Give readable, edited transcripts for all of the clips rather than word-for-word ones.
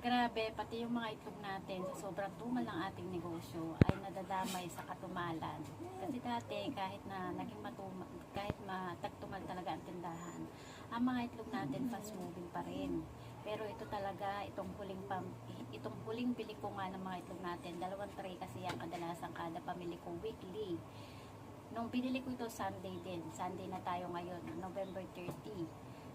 Grabe, pati yung mga itlog natin sa sobrang tumal ng ating negosyo ay nadadamay sa katumalan. Kasi dati kahit na naging kahit matagtumal talaga ang tindahan, ang mga itlog natin fast moving pa rin. Pero ito talaga, itong huling bili ko nga ng mga itlog natin, 2 tray kasi yan kadalasan kada pamili ko weekly. Nung binili ko ito Sunday din, Sunday na tayo ngayon, November 30.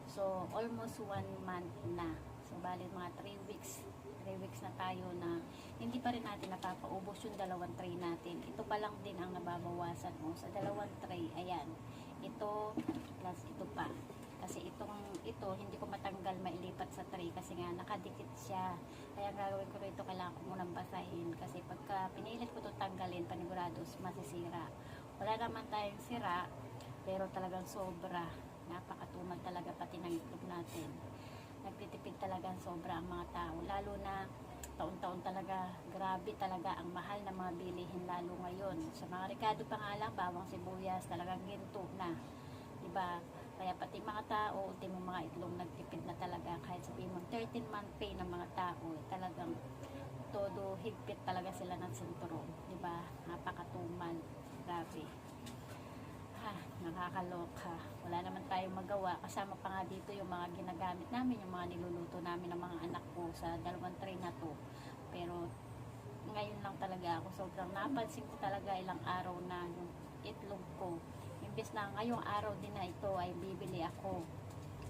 So, almost 1 month na. So, bali mga 3 weeks na tayo na hindi pa rin natin napapaubos yung 2 tray natin. Ito pa lang din ang nababawasan mo. Sa 2 tray, ayan. Ito, plus ito pa. Kasi ito, hindi ko matanggal mailipat sa tray kasi nga nakadikit siya. Kaya gagawin ko rito, kailangan ko munang basahin. Kasi pagka pinilit ko ito tanggalin, panigurados, masisira. Wala naman tayong sira, pero talagang sobra. Napakatumal talaga pati ng itlog natin. Nagtitipid talagang sobra ang mga tao, lalo na taon-taon talaga, grabe talaga ang mahal ng mga bilihin lalo ngayon. Sa mga rekado pa nga lang, bawang sibuyas, talagang ginto na. Diba? Kaya pati mga tao, ultimo mga itlog nagtipid na talaga. Kahit sabihin mo 13-month pay ng mga tao, talagang todo higpit talaga sila ng sinturon. Diba? Napakatumal. Grabe. Nakakaloka. Wala naman tayong magawa. Kasama pa nga dito yung mga ginagamit namin, yung mga niluluto namin ng mga anak ko sa 2 tray na to. Pero ngayon lang talaga ako sobrang napansin ko talaga ilang araw na yung itlog ko. Imbes na ngayong araw din na ito ay bibili ako.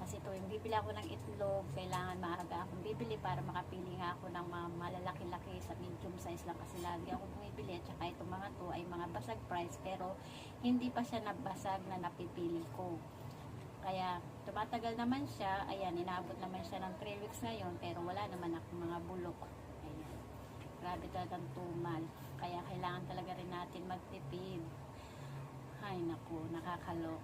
Kasi ito, yung bibili ako ng itlog, kailangan maaga akong bibili para makapili nga ako ng mga malalaki-laki sa medium size lang kasi lagi ako bumibili. At saka itong mga to ay mga basag price pero hindi pa siya nabasag na napipili ko. Kaya tumatagal naman siya, ayan, inaabot naman siya ng 3 weeks ngayon pero wala naman akong mga bulok. Ayan, grabe talagang tumal. Kaya kailangan talaga rin natin magtipid. Ay naku, nakakaloka.